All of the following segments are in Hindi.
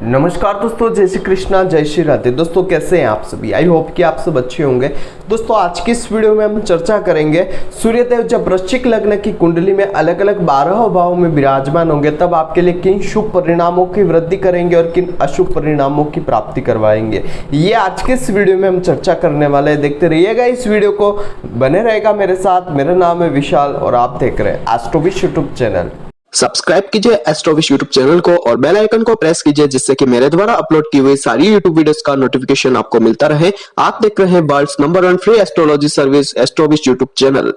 नमस्कार दोस्तों, जय श्री कृष्णा, जय श्री राधे। दोस्तों कैसे हैं आप सभी? आई होप कि आप सब अच्छे होंगे। दोस्तों आज की इस वीडियो में हम चर्चा करेंगे सूर्यदेव जब वृश्चिक लग्न की कुंडली में अलग अलग 12 भाव में विराजमान होंगे तब आपके लिए किन शुभ परिणामों की वृद्धि करेंगे और किन अशुभ परिणामों की प्राप्ति करवाएंगे, ये आज के इस वीडियो में हम चर्चा करने वाले हैं। देखते रहिएगा इस वीडियो को, बने रहेगा मेरे साथ। मेरा नाम है विशाल और आप देख रहे हैं एस्ट्रोविश यूट्यूब चैनल। सब्सक्राइब कीजिए एस्ट्रोविश यूट्यूब चैनल को और बेल आइकन को प्रेस कीजिए जिससे कि मेरे द्वारा अपलोड की हुई सारी यूट्यूब वीडियोस का नोटिफिकेशन आपको मिलता रहे। आप देख रहे हैं world's number 1 free astrology service Astrovish YouTube channel.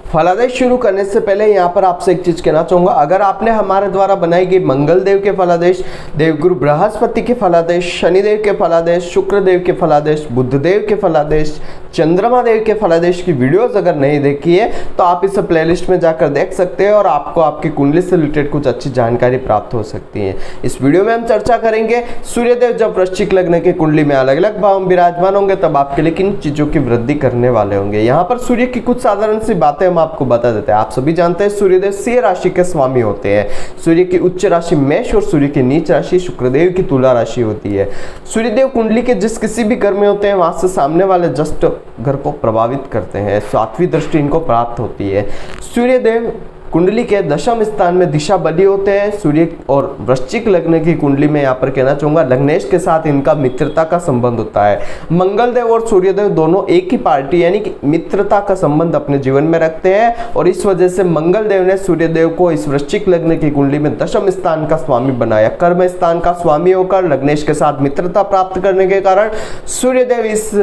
फलादेश शुरू करने से पहले यहाँ पर आपसे एक चीज कहना चाहूंगा, अगर आपने हमारे द्वारा बनाई गई मंगल देव के फलादेश, देवगुरु बृहस्पति के फलादेश, शनिदेव के फलादेश, शुक्र देव के फलादेश, बुध देव के फलादेश, चंद्रमा देव के फलादेश की वीडियोस अगर नहीं देखी है तो आप इस प्लेलिस्ट में जाकर देख सकते हैं और आपको आपकी कुंडली से रिलेटेड कुछ अच्छी जानकारी प्राप्त हो सकती है। इस वीडियो में हम चर्चा करेंगे सूर्यदेव जब वृश्चिक लग्न की कुंडली में अलग अलग भाव में विराजमान होंगे तब आपके लिए किन चीजों की वृद्धि करने वाले होंगे। यहाँ पर सूर्य की कुछ साधारण सी बातें हम आपको बता देते हैं। आप सभी जानते हैं सूर्यदेव सिंह राशि के स्वामी होते हैं। सूर्य की उच्च राशि मेष और सूर्य की नीच राशि शुक्रदेव की तुला राशि होती है। सूर्यदेव कुंडली के जिस किसी भी घर में होते हैं वहां से सामने वाले जस्ट घर को प्रभावित करते हैं। सातवीं दृष्टि इनको प्राप्त होती है। सूर्यदेव कुंडली के दशम स्थान में दिशा बली होते हैं। सूर्य और वृश्चिक लग्न की कुंडली में यहाँ पर कहना चाहूंगा लग्नेश के साथ इनका मित्रता का संबंध होता है। मंगल देव और सूर्यदेव दोनों एक ही पार्टी यानी कि मित्रता का संबंध अपने जीवन में रखते हैं और इस वजह से मंगल देव ने सूर्यदेव को इस वृश्चिक लग्न की कुंडली में दशम स्थान का स्वामी बनाया। कर्म स्थान का स्वामी होकर लग्नेश के साथ मित्रता प्राप्त करने के कारण सूर्यदेव इस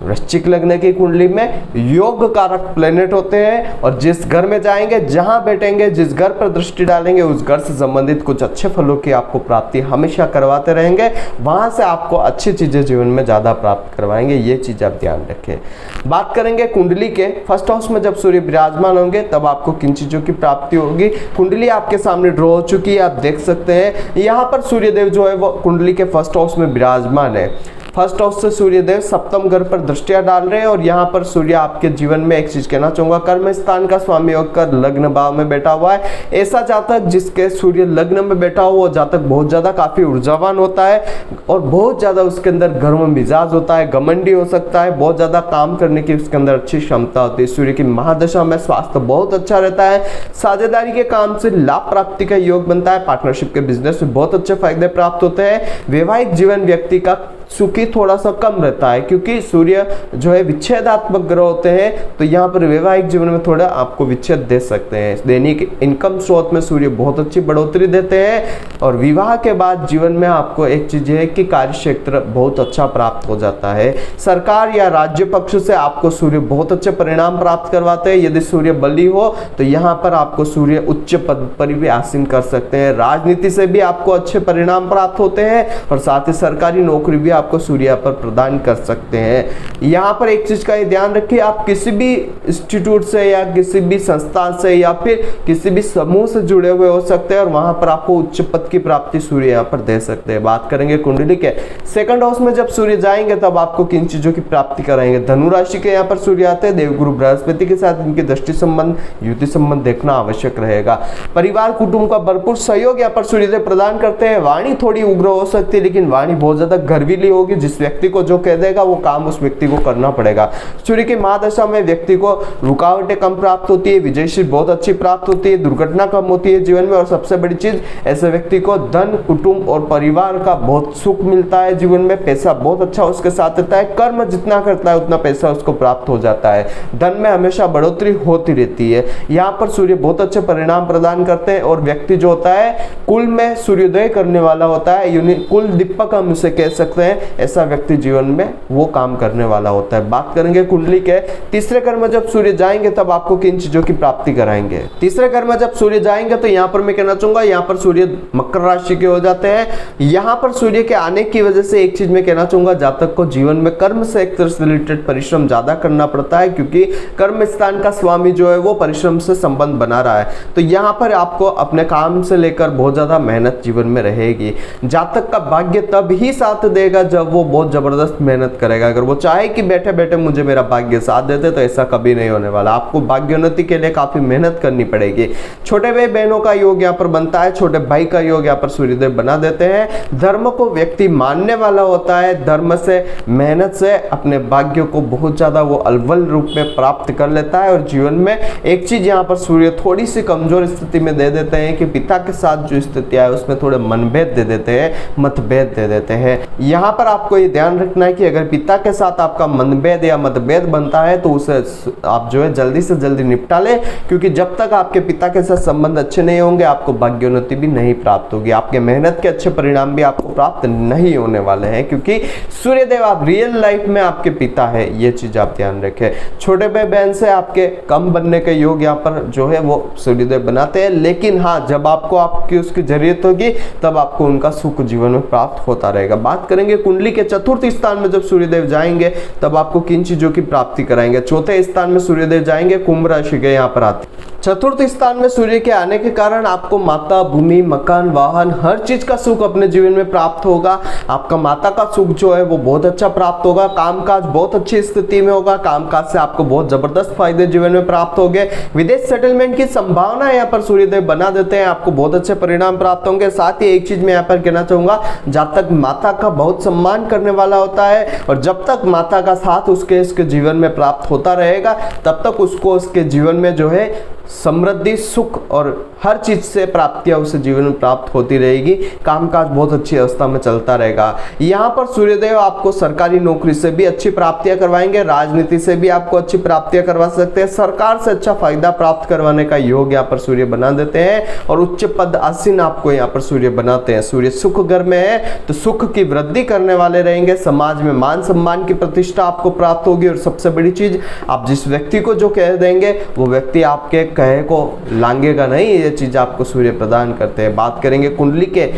वृश्चिक लग्न की कुंडली में योग कारक प्लेनेट होते हैं और जिस घर में जाएंगे, जहां बैठेंगे, जिस घर पर दृष्टि डालेंगे उस घर से संबंधित कुछ अच्छे फलों की आपको प्राप्ति हमेशा करवाते रहेंगे। वहां से आपको अच्छी चीजें जीवन में ज्यादा प्राप्त करवाएंगे, ये चीज आप ध्यान रखें। बात करेंगे कुंडली के फर्स्ट हाउस में जब सूर्य विराजमान होंगे तब आपको किन चीजों की प्राप्ति होगी। कुंडली आपके सामने ड्रॉ हो चुकी है, आप देख सकते हैं। यहाँ पर सूर्यदेव जो है वो कुंडली के फर्स्ट हाउस में विराजमान है। फर्स्ट हाउस से सूर्यदेव सप्तम घर पर दृष्टियां डाल रहे हैं और यहाँ पर सूर्य आपके जीवन में एक चीज कहना चाहूंगा, कर्म स्थान का स्वामी होकर लग्न भाव में बैठा हुआ है। ऐसा जातक जिसके सूर्य लग्न में बैठा हुआ वो जातक बहुत ज्यादा काफी ऊर्जावान होता है और बहुत ज्यादा उसके अंदर गर्म मिजाज होता है, घमंडी हो सकता है, बहुत ज्यादा काम करने की उसके अंदर अच्छी क्षमता होती है। सूर्य की महादशा में स्वास्थ्य बहुत अच्छा रहता है। साझेदारी के काम से लाभ प्राप्ति का योग बनता है। पार्टनरशिप के बिजनेस में बहुत अच्छे फायदे प्राप्त होते हैं। वैवाहिक जीवन व्यक्ति का सुखी थोड़ा सा कम रहता है क्योंकि सूर्य जो है विच्छेदात्मक ग्रह होते हैं तो यहाँ पर वैवाहिक जीवन में थोड़ा आपको विच्छेद दे सकते हैं। दैनिक इनकम स्रोत में सूर्य बहुत अच्छी बढ़ोतरी देते हैं और विवाह के बाद जीवन में आपको एक चीज है कि कार्य क्षेत्र बहुत अच्छा प्राप्त हो जाता है। सरकार या राज्य पक्ष से आपको सूर्य बहुत अच्छे परिणाम प्राप्त करवाते हैं। यदि सूर्य बली हो तो यहाँ पर आपको सूर्य उच्च पद पर भी आसीन कर सकते हैं। राजनीति से भी आपको अच्छे परिणाम प्राप्त होते हैं और साथ ही सरकारी नौकरी भी आपको सूर्य पर प्रदान कर सकते हैं। यहाँ पर एक चीज का ये ध्यान रखिए, आप किसी भी इंस्टीट्यूट से या किसी भी संस्थान से या फिर किसी भी समूह से जुड़े हुए हो सकते हैं और वहां पर आपको उच्च पद की प्राप्ति सूर्य यहाँ पर दे सकते हैं। बात करेंगे कुंडली के सेकंड हाउस में जब सूर्य जाएंगे तब आपको किन चीजों की प्राप्ति कराएंगे। धनु राशि के यहाँ पर सूर्य आते हैं। देवगुरु बृहस्पति के साथ इनकी दृष्टि संबंध, युति संबंध देखना आवश्यक रहेगा। परिवार कुटुंब का भरपूर सहयोग यहाँ पर सूर्यदेव प्रदान करते हैं। वाणी थोड़ी उग्र हो सकती है लेकिन वाणी बहुत ज्यादा गर्वीली होगी। जिस व्यक्ति को जो कह देगा वो काम उस व्यक्ति को करना पड़ेगा। सूर्य की महादशा में व्यक्ति को रुकावटें कम प्राप्त होती है, विजयश्री बहुत अच्छी प्राप्त होती है, दुर्घटना कम होती है जीवन में और सबसे बड़ी चीज ऐसे व्यक्ति को धन, कुटुंब और परिवार का बहुत सुख मिलता है। जीवन में पैसा बहुत अच्छा उसके साथ रहता है। कर्म जितना करता है उतना पैसा उसको प्राप्त हो जाता है। धन में हमेशा बढ़ोतरी होती रहती है। यहाँ पर सूर्य बहुत अच्छे परिणाम प्रदान करते हैं और व्यक्ति जो होता है कुल में सूर्योदय करने वाला होता है, कुल दीपक हम उसे कह सकते हैं। ऐसा व्यक्ति जीवन में वो काम करने वाला होता है। बात करेंगे कुंडली के तीसरे घर में जब सूर्य जाएंगे तब आपको किन चीजों की प्राप्ति कराएंगे। तीसरे घर में जब सूर्य जाएंगे तो यहाँ पर मैं कहना चाहूंगा, यहाँ पर सूर्य मकर राशि के हो जाते हैं। यहाँ पर सूर्य के आने की वजह से एक चीज मैं कहना चाहूंगा, जातक को जीवन में कर्म से एक तरह से रिलेटेड परिश्रम ज्यादा करना पड़ता है क्योंकि कर्म स्थान का स्वामी जो है वो परिश्रम से संबंध बना रहा है। तो यहाँ पर आपको अपने काम से लेकर बहुत ज्यादा मेहनत जीवन में रहेगी। जातक का भाग्य तब ही साथ देगा जब वो बहुत जबरदस्त मेहनत करेगा। अगर वो चाहे कि बैठे बैठे मुझे मेरा भाग्य साथ देते, तो ऐसा कभी नहीं होने वाला। आपको भाग्योन्नति के लिए काफी मेहनत करनी पड़ेगी। छोटे भाई बहनों का योग यहाँ पर बनता है, छोटे भाई का योग यहाँ पर सूर्यदेव बना देते हैं। धर्म को व्यक्ति मानने वाला होता है, धर्म से मेहनत से अपने भाग्य को बहुत ज्यादा वो अलवल रूप में प्राप्त कर लेता है। और जीवन में एक चीज यहाँ पर सूर्य थोड़ी सी कमजोर स्थिति में दे देते हैं कि पिता के साथ जो स्थिति है उसमें थोड़े मनभेद दे देते हैं, मतभेद दे देते हैं। यहाँ पर आपको ये ध्यान रखना है कि अगर पिता के साथ आपका मनभेद या मतभेद बनता है तो उसे आप जो है जल्दी से जल्दी निपटा ले, क्योंकि जब तक आपके पिता के साथ संबंध अच्छे नहीं होंगे आपको भाग्योन्नति भी नहीं प्राप्त होगी, आपके मेहनत के अच्छे परिणाम भी आपको प्राप्त नहीं होने वाले हैं, क्योंकि सूर्यदेव आप रियल लाइफ में आपके पिता है। ये चीज आप ध्यान रखें। छोटे भाई बहन से आपके कम बनने के योग यहाँ पर जो है वो सूर्यदेव बनाते हैं, लेकिन हाँ जब आपको आपकी उसकी जरूरत होगी तब आपको उनका सुख जीवन में प्राप्त होता रहेगा। बात करेंगे कुंडली के चतुर्थ स्थान में जब सूर्यदेव जाएंगे तब आपको किन चीजों की प्राप्ति कराएंगे। चौथे स्थान में सूर्यदेव जाएंगे, कुंभ राशि के यहाँ पर आते। चतुर्थ स्थान में सूर्य के आने के कारण आपको माता, भूमि, मकान, वाहन हर चीज का सुख अपने जीवन में प्राप्त होगा। आपका माता का सुख जो है वो बहुत अच्छा प्राप्त होगा। कामकाज बहुत अच्छी स्थिति में होगा, कामकाज से आपको बहुत जबरदस्त फायदे जीवन में प्राप्त होंगे। विदेश सेटलमेंट की संभावना यहाँ पर सूर्यदेव बना देते हैं, आपको बहुत अच्छे परिणाम प्राप्त होंगे। साथ ही एक चीज मैं यहाँ पर कहना चाहूंगा, जातक माता का बहुत सम्मान करने वाला होता है और जब तक माता का साथ उसके जीवन में प्राप्त होता रहेगा तब तक उसको उसके जीवन में जो है समृद्धि, सुख और हर चीज से प्राप्तियां उसे जीवन में प्राप्त होती रहेगी। कामकाज बहुत अच्छी अवस्था में चलता रहेगा। यहाँ पर सूर्यदेव आपको सरकारी नौकरी से भी अच्छी प्राप्तियां करवाएंगे, राजनीति से भी आपको अच्छी प्राप्तियां करवा सकते हैं, सरकार से अच्छा फायदा प्राप्त करवाने का योग यहाँ पर सूर्य बना देते हैं और उच्च पद आसीन आपको यहाँ पर सूर्य बनाते हैं। सूर्य सुख घर में है तो सुख की वृद्धि करने वाले रहेंगे, समाज में मान सम्मान की प्रतिष्ठा आपको प्राप्त होगी और सबसे बड़ी चीज आप जिस व्यक्ति को जो कह देंगे वो व्यक्ति आपके कहे को लांघेगा नहीं। ये चीज आपको सूर्य प्रदान करते हैं। बात करेंगे कुंडली के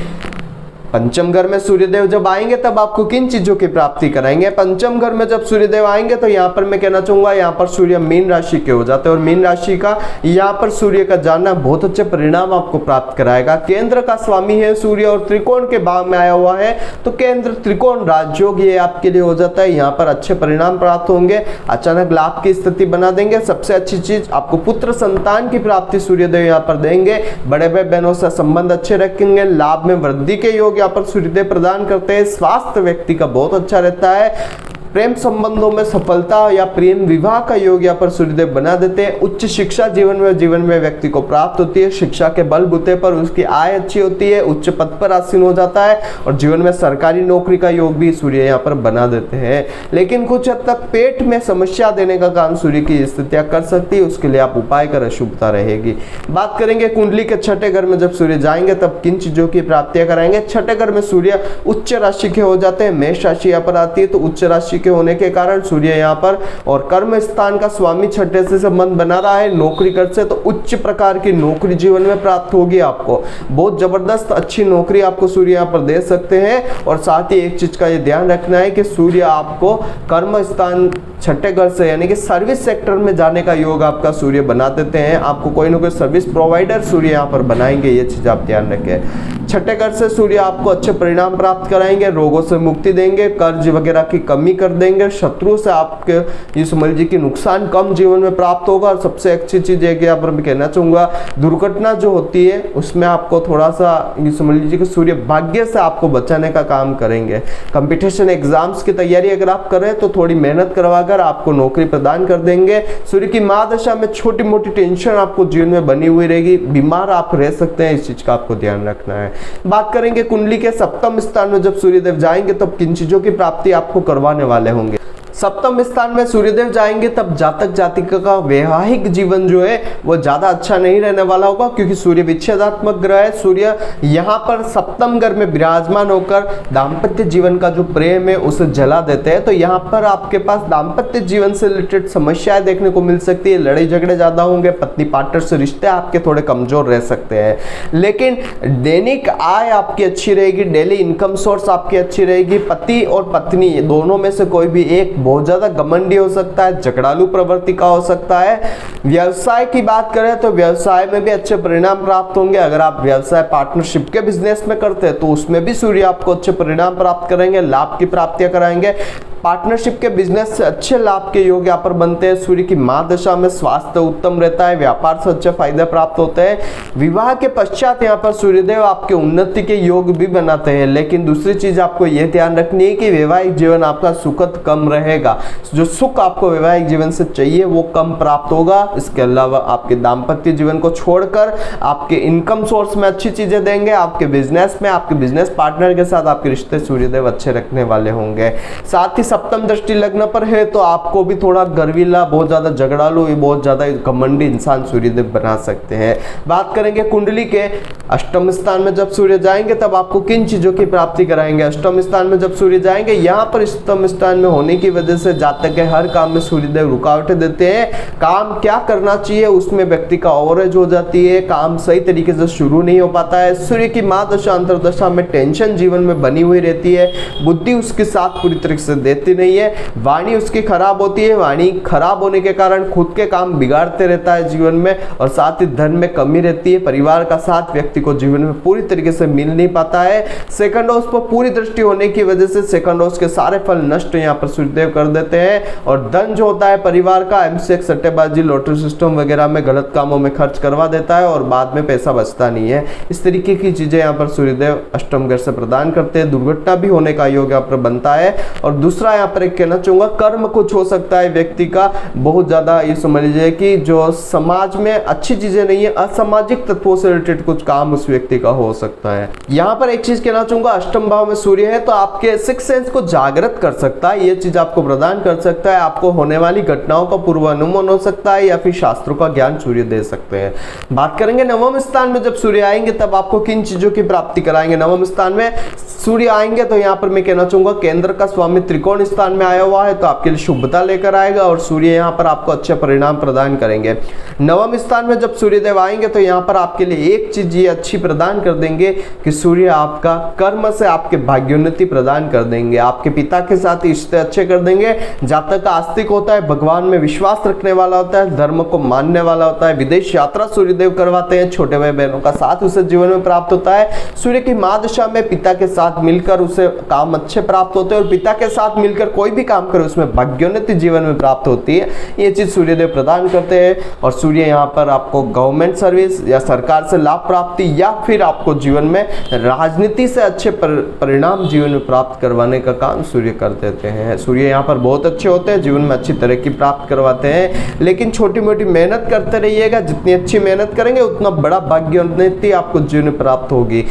पंचम घर में सूर्यदेव जब आएंगे तब आपको किन चीजों की प्राप्ति कराएंगे। पंचम घर में जब सूर्यदेव आएंगे तो यहाँ पर मैं कहना चाहूंगा यहाँ पर सूर्य मीन राशि के हो जाते हैं और मीन राशि का यहाँ पर सूर्य का जाना बहुत अच्छे परिणाम आपको प्राप्त कराएगा। केंद्र का स्वामी है सूर्य और त्रिकोण के भाव में आया हुआ है तो केंद्र त्रिकोण राजयोग ये आपके लिए हो जाता है। यहाँ पर अच्छे परिणाम प्राप्त होंगे, अचानक लाभ की स्थिति बना देंगे। सबसे अच्छी चीज आपको पुत्र संतान की प्राप्ति सूर्यदेव यहाँ पर देंगे। बड़े भाई बहनों से संबंध अच्छे रखेंगे, लाभ में वृद्धि के योग यहाँ पर सूर्यदेव प्रदान करते हैं। स्वास्थ्य व्यक्ति का बहुत अच्छा रहता है। प्रेम संबंधों में सफलता या प्रेम विवाह का योग यहाँ पर सूर्यदेव बना देते हैं। उच्च शिक्षा जीवन में व्यक्ति को प्राप्त होती है। शिक्षा के बलबूते पर उसकी आय अच्छी होती है, उच्च पद पर आसीन हो जाता है और जीवन में सरकारी नौकरी का योग भी सूर्य यहाँ पर बना देते हैं। लेकिन कुछ हद तक पेट में समस्या देने का काम सूर्य की स्थितियां कर सकती है, उसके लिए आप उपाय कर अशुभता रहेगी। बात करेंगे कुंडली के छठे घर में जब सूर्य जाएंगे तब किन चीजों की प्राप्तियां कराएंगे। छठे घर में सूर्य उच्च राशि के हो जाते हैं, मेष राशि यहाँ पर आती है तो उच्च राशि के होने के कारण सूर्य यहाँ पर और कर्म स्थान का स्वामी छठे से संबंध बना रहा है। नौकरी कर से तो उच्च प्रकार की नौकरी जीवन में प्राप्त होगी, आपको बहुत जबरदस्त अच्छी नौकरी आपको सूर्य यहाँ पर दे सकते हैं। और साथ ही एक चीज का ये ध्यान रखना है कि सूर्य आपको कर्म स्थान छठे घर से यानी कि सर्विस सेक्टर में जाने का योग आपका सूर्य बना देते हैं। आपको कोई ना कोई सर्विस प्रोवाइडर सूर्य यहाँ पर बनाएंगे, ये चीज आप ध्यान रखें। छठे घर से सूर्य आपको अच्छे परिणाम प्राप्त कराएंगे, रोगों से मुक्ति देंगे, कर्ज वगैरह की कमी कर देंगे, शत्रु से आपके ये समझ लीजिए कि नुकसान कम जीवन में प्राप्त होगा। और सबसे अच्छी चीज है कि यहाँ पर मैं कहना चाहूंगा दुर्घटना जो होती है उसमें आपको थोड़ा सा ये समझ लीजिए कि सूर्य भाग्य से आपको बचाने का काम करेंगे। कंपटीशन एग्जाम्स की तैयारी अगर आप कर रहे हैं तो थोड़ी मेहनत करवाकर आपको नौकरी प्रदान कर देंगे। सूर्य की महादशा में छोटी मोटी टेंशन आपको जीवन में बनी हुई रहेगी, बीमार आप रह सकते हैं, इस चीज का आपको ध्यान रखना है। बात करेंगे कुंडली के सप्तम स्थान में जब सूर्यदेव जाएंगे तब किन चीजों की प्राप्ति आपको करवाने वाले होंगे। सप्तम स्थान में सूर्यदेव जाएंगे तब जातक जातिका का वैवाहिक जीवन जो है वो ज्यादा अच्छा नहीं रहने वाला होगा, क्योंकि सूर्य विच्छेदात्मक ग्रह है। सूर्य यहाँ पर सप्तम घर में विराजमान होकर दाम्पत्य जीवन का जो प्रेम है उसे जला देते हैं। तो यहाँ पर आपके पास दाम्पत्य जीवन से रिलेटेड समस्याएं देखने को मिल सकती है, लड़ाई झगड़े ज्यादा होंगे, पत्नी पार्टनर से रिश्ते आपके थोड़े कमजोर रह सकते हैं। लेकिन दैनिक आय आपकी अच्छी रहेगी, डेली इनकम सोर्स आपकी अच्छी रहेगी। पति और पत्नी दोनों में से कोई भी एक बहुत ज़्यादा घमंडी हो सकता है, झगड़ालू प्रवृत्ति का हो सकता है। व्यवसाय की बात करें तो व्यवसाय में भी अच्छे परिणाम प्राप्त होंगे। अगर आप व्यवसाय पार्टनरशिप के बिजनेस में करते हैं तो उसमें भी सूर्य आपको अच्छे परिणाम प्राप्त करेंगे, लाभ की प्राप्तियां कराएंगे। पार्टनरशिप के बिजनेस से अच्छे लाभ के योग यहाँ पर बनते हैं। सूर्य की महादशा में स्वास्थ्य उत्तम रहता है, व्यापार से अच्छे फायदे प्राप्त होते हैं। विवाह के पश्चात यहाँ पर सूर्यदेव आपके उन्नति के योग भी बनाते हैं। लेकिन दूसरी चीज आपको यह ध्यान रखनी है कि वैवाहिक जीवन आपका सुखद कम रहेगा। जो सुख आपको वैवाहिक जीवन से चाहिए वो कम प्राप्त होगा। इसके अलावा आपके दाम्पत्य जीवन को छोड़कर आपके इनकम सोर्स में अच्छी चीजें देंगे। आपके बिजनेस में आपके बिजनेस पार्टनर के साथ आपके रिश्ते सूर्यदेव अच्छे रखने वाले होंगे। साथ ही सप्तम दृष्टि लग्न पर है तो आपको भी थोड़ा गर्वीला, बहुत ज्यादा झगड़ालू, बहुत ज्यादा घमंडी इंसान सूर्यदेव बना सकते हैं। बात करेंगे कुंडली के अष्टम स्थान में जब सूर्य जाएंगे तब आपको किन चीजों की प्राप्ति कराएंगे। अष्टम स्थान में जब सूर्य जाएंगे, यहाँ पर अष्टम स्थान में होने की वजह से जातक के हर काम में सूर्यदेव रुकावटें देते हैं। काम क्या करना चाहिए उसमें व्यक्ति का ओवरेज हो जाती है, काम सही तरीके से शुरू नहीं हो पाता है। सूर्य की महादशा अंतरदशा में टेंशन जीवन में बनी हुई रहती है, बुद्धि उसके साथ पूरी तरीके से देती नहीं है, वाणी उसकी खराब होती है। वाणी खराब होने के कारण खुद के काम बिगाड़ते रहता है जीवन में, और साथ ही धन में कमी रहती है। परिवार का साथ व्यक्ति को जीवन में पूरी तरीके से मिल नहीं पाता है। सेकंड हाउस पर पूरी दृष्टि होने की वजह से सेकंड हाउस के सारे फल नष्ट यहाँ पर सूर्यदेव कर देते हैं। और धन जो होता है परिवार का एमसीएक्स, सट्टेबाजी, लॉटरी सिस्टम वगैरह में गलत कामों में खर्च करवा देता है और बाद में पैसा बचता नहीं है। इस तरीके की चीजें यहाँ पर सूर्यदेव अष्टम घर से प्रदान करते हैं। दुर्घटना भी होने का योग यहाँ पर बनता है। और दूसरा यहाँ पर एक कहना चाहूंगा, कर्म कुछ हो सकता है व्यक्ति का बहुत ज्यादा, ये समझ लीजिए कि जो समाज में अच्छी चीजें नहीं है, असामाजिक तत्वों से रिलेटेड कुछ काम उस व्यक्ति का हो सकता है। यहाँ पर एक चीज कहना चाहूंगा, अष्टम भाव में सूर्य है तो आपके सिक्स सेंस को जागृत कर सकता है। ये चीज आपको प्रदान कर सकता है। आपको होने वाली घटनाओं का पूर्वानुमान हो सकता है या फिर शास्त्रों का ज्ञान सूर्य दे सकते हैं। बात करेंगे नवम स्थान में जब सूर्य आएंगे तब आपको किन चीजों की प्राप्ति कराएंगे। नवम स्थान में सूर्य आएंगे तो यहाँ पर मैं कहना चाहूंगा, केंद्र का स्वामी त्रिकोण स्थान में आया हुआ है तो आपके लिए शुभता लेकर आएगा और सूर्य यहाँ पर आपको अच्छे परिणाम प्रदान करेंगे। नवम स्थान में जब सूर्यदेव आएंगे तो यहाँ पर आपके लिए एक चीज ये अच्छी प्रदान कर देंगे कि सूर्य आपका कर्म से आपके भाग्योन्नति प्रदान कर देंगे। आपके पिता के साथ रिश्ते अच्छे कर देंगे। जातक आस्तिक होता है, भगवान में विश्वास रखने वाला होता है, धर्म को मानने वाला होता है। विदेश यात्रा सूर्यदेव करवाते हैं। छोटे भाई बहनों का साथ उसे जीवन में प्राप्त होता है। सूर्य की महादशा में पिता के साथ मिलकर उसे काम अच्छे प्राप्त होते हैं और पिता के साथ मिलकर कोई भी काम करे उसमें भाग्योन्नति जीवन में प्राप्त होती है। ये चीज सूर्यदेव प्रदान करते हैं। और सूर्य यहाँ पर आपको गवर्नमेंट सर्विस या सरकार से लाभ प्राप्ति या फिर आपको जीवन में राजनीति से अच्छे परिणाम जीवन में प्राप्त करवाने का काम सूर्य कर देते हैं। सूर्य यहाँ पर बहुत अच्छे होते हैं, जीवन में अच्छी तरक्की प्राप्त करवाते हैं। लेकिन छोटी मोटी मेहनत करते रहिएगा, जितनी अच्छी मेहनत करेंगे उतना बड़ा भाग्योन्नति आपको जीवन में प्राप्त होगी।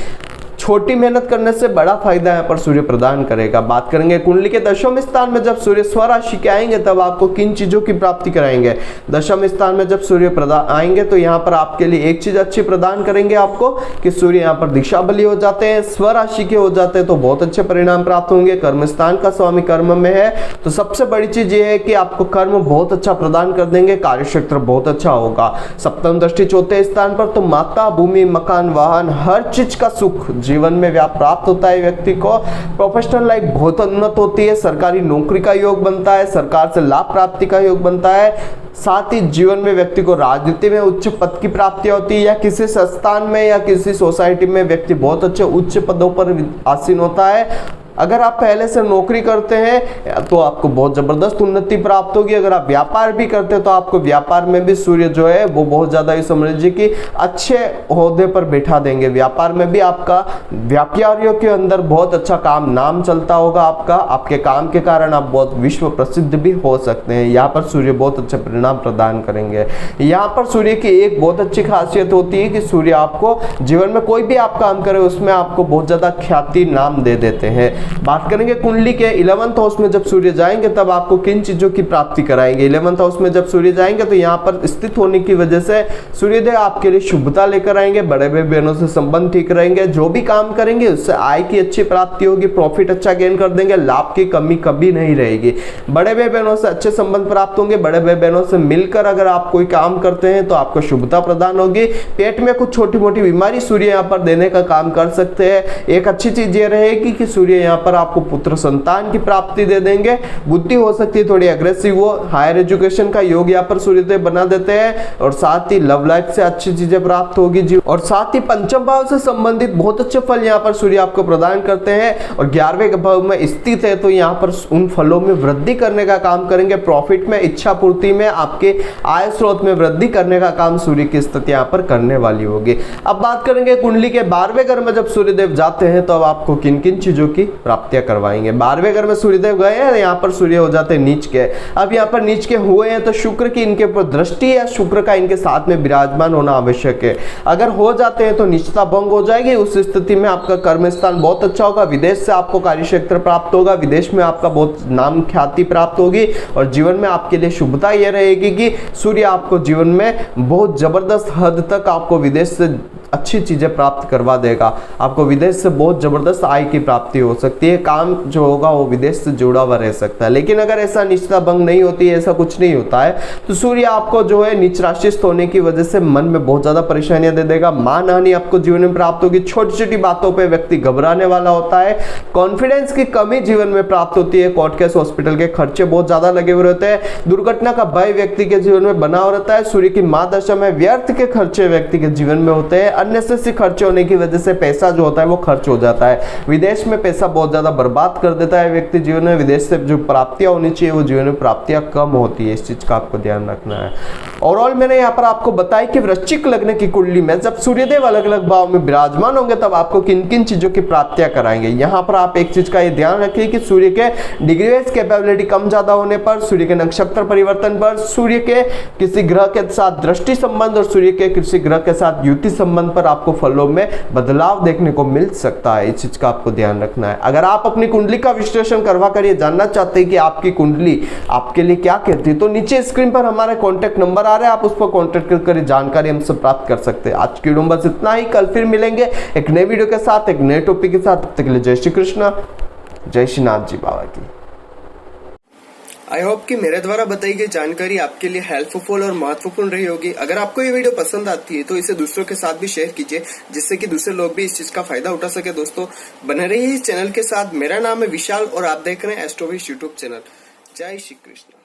छोटी मेहनत करने से बड़ा फायदा यहाँ पर सूर्य प्रदान करेगा। बात करेंगे कुंडली के दशम स्थान में जब सूर्य स्वराशि के आएंगे तब आपको किन चीजों की प्राप्ति कराएंगे। दशम स्थान में जब सूर्य आएंगे तो यहाँ पर आपके लिए एक चीज अच्छी प्रदान करेंगे आपको कि सूर्य यहाँ पर दीक्षा बली हो जाते हैं, स्वराशि के हो जाते हैं तो बहुत अच्छे परिणाम प्राप्त होंगे। कर्म स्थान का स्वामी कर्म में है तो सबसे बड़ी चीज ये है कि आपको कर्म बहुत अच्छा प्रदान कर देंगे, कार्य क्षेत्र बहुत अच्छा होगा। सप्तम दृष्टि चौथे स्थान पर तो माता, भूमि, मकान, वाहन, हर चीज का सुख जीवन में प्राप्त होता है व्यक्ति को। प्रोफेशनल लाइफ बहुत उन्नत होती है, सरकारी नौकरी का योग बनता है, सरकार से लाभ प्राप्ति का योग बनता है। साथ ही जीवन में व्यक्ति को राजनीति में उच्च पद की प्राप्ति होती है या किसी संस्थान में या किसी सोसाइटी में व्यक्ति बहुत अच्छे उच्च पदों पर आसीन होता है। अगर आप पहले से नौकरी करते हैं तो आपको बहुत जबरदस्त उन्नति प्राप्त होगी। अगर आप व्यापार भी करते हैं तो आपको व्यापार में भी सूर्य जो है वो बहुत ज्यादा ये समझ लीजिए कि अच्छे ओहदे पर बैठा देंगे। व्यापार में भी आपका व्यापारियों के अंदर बहुत अच्छा काम, नाम चलता होगा आपका। आपके काम के कारण आप बहुत विश्व प्रसिद्ध भी हो सकते हैं। यहाँ पर सूर्य बहुत अच्छे परिणाम प्रदान करेंगे। यहाँ पर सूर्य की एक बहुत अच्छी खासियत होती है कि सूर्य आपको जीवन में कोई भी आप काम करे उसमें आपको बहुत ज्यादा ख्याति, नाम दे देते हैं। बात करेंगे कुंडली के 11th हाउस में जब सूर्य जाएंगे तब आपको किन चीजों की प्राप्ति कराएंगे। 11th हाउस में जब सूर्य जाएंगे तो यहाँ पर स्थित होने की वजह से सूर्यदेव आपके लिए शुभता लेकर आएंगे। बड़े भाई बहनों से संबंध ठीक रहेंगे। जो भी काम करेंगे उससे आय की अच्छी प्राप्ति होगी, प्रॉफिट अच्छा गेन कर देंगे, लाभ की कमी कभी नहीं रहेगी। बड़े भाई बहनों से अच्छे संबंध प्राप्त होंगे। बड़े भाई बहनों से मिलकर अगर आप कोई काम करते हैं तो आपको शुभता प्रदान होगी। पेट में कुछ छोटी मोटी बीमारी सूर्य यहाँ पर देने का काम कर सकते हैं। एक अच्छी चीज ये रहेगी कि सूर्य यहाँ पर आपको पुत्र संतान की प्राप्ति दे देंगे। बुद्धि हो सकती है थोड़ी अग्रेसिव, वो हायर एजुकेशन का योग यहाँ पर सूर्यदेव बना देते हैं और साथ ही लव लाइफ से अच्छी चीजें प्राप्त होगी जी। और साथ ही पंचम भाव से संबंधित बहुत अच्छे फल यहाँ पर सूर्य आपको प्रदान करते हैं और 11वें भाव में स्थित है, तो यहाँ पर उन फलों में वृद्धि करने का काम करेंगे। प्रॉफिट में, इच्छा पूर्ति में, आपके आय स्रोत में वृद्धि करने का काम सूर्य की स्थिति यहाँ पर करने वाली होगी। अब बात करेंगे कुंडली के 12वें घर में जब सूर्यदेव जाते हैं तो अब आपको किन किन चीजों की प्राप्तियां करवाएंगे। 12वें घर में सूर्यदेव गए हैं, यहाँ पर सूर्य हो जाते हैं नीच के। अब यहाँ पर नीच के हुए हैं तो शुक्र की इनके ऊपर दृष्टि या शुक्र का इनके साथ में विराजमान होना आवश्यक है। अगर हो जाते हैं तो निश्चिता भंग हो जाएगी। उस स्थिति में आपका कर्म स्थान बहुत अच्छा होगा, विदेश से आपको कार्य क्षेत्र प्राप्त होगा, विदेश में आपका बहुत नाम ख्याति प्राप्त होगी और जीवन में आपके लिए शुभता यह रहेगी कि सूर्य आपको जीवन में बहुत जबरदस्त हद तक आपको विदेश से अच्छी चीजें प्राप्त करवा देगा। आपको विदेश से बहुत जबरदस्त आय की प्राप्ति हो सकती है, काम जो होगा वो विदेश से जुड़ा हुआ रह सकता है। लेकिन अगर ऐसा निश्चिता भंग नहीं होती है, ऐसा कुछ नहीं होता है, तो सूर्य आपको जो है नीच राशिस्थ होने की वजह से मन में बहुत ज्यादा परेशानियां दे देगा। मान हानि आपको जीवन में प्राप्त होगी, छोटी छोटी बातों पर व्यक्ति घबराने वाला होता है, कॉन्फिडेंस की कमी जीवन में प्राप्त होती है, कोर्ट केस हॉस्पिटल के खर्चे बहुत ज्यादा लगे हुए रहते हैं, दुर्घटना का भय व्यक्ति के जीवन में बना हुआ रहता है। सूर्य की महादशा में व्यर्थ के खर्चे व्यक्ति के जीवन में होते हैं, अननेसेसरी खर्चे होने की वजह से पैसा जो होता है वो खर्च हो जाता है। विदेश में पैसा बहुत ज्यादा बर्बाद कर देता है व्यक्ति जीवन में। विदेश से जो प्राप्तियां होनी चाहिए वो जीवन में प्राप्तियां कम होती है, इस चीज का आपको ध्यान रखना है। ओवरऑल मैंने यहाँ पर आपको बताया कि वृश्चिक लग्न की कुंडली में जब सूर्यदेव अलग अलग भाव में विराजमान होंगे तब आपको किन किन चीजों की प्राप्तियां कराएंगे। यहाँ पर आप एक चीज का ये ध्यान रखिए कि सूर्य के डिग्री वाइज कैपेबिलिटी कम ज्यादा होने पर, सूर्य के नक्षत्र परिवर्तन पर, सूर्य के किसी ग्रह के साथ दृष्टि संबंध और सूर्य के किसी ग्रह के साथ युति संबंध पर आपको फलों में बदलाव देखने को मिल सकता है। इस चीज का आपको ध्यान रखना है। अगर आप अपनी कुंडली का विश्लेषण करवा कर ये जानना चाहते हैं कि आपकी कुंडली आपके लिए क्या कहती है, तो नीचे स्क्रीन पर हमारे कॉन्टेक्ट नंबर आ रहे हैं, आप उस पर कॉन्टेक्ट कर जानकारी हमसे प्राप्त कर सकते हैं। आज की वीडियो में बस इतना ही। कल फिर मिलेंगे एक नए वीडियो के साथ, एक नए टॉपिक के साथ। तब तक के लिए जय श्री कृष्ण, जय श्री नाथ जी बाबा की। आई होप कि मेरे द्वारा बताई गई जानकारी आपके लिए हेल्पफुल और महत्वपूर्ण रही होगी। अगर आपको ये वीडियो पसंद आती है तो इसे दूसरों के साथ भी शेयर कीजिए, जिससे कि दूसरे लोग भी इस चीज का फायदा उठा सके। दोस्तों बने रहिए इस चैनल के साथ। मेरा नाम है विशाल और आप देख रहे हैं एस्ट्रोविश यूट्यूब चैनल। जय श्री कृष्ण।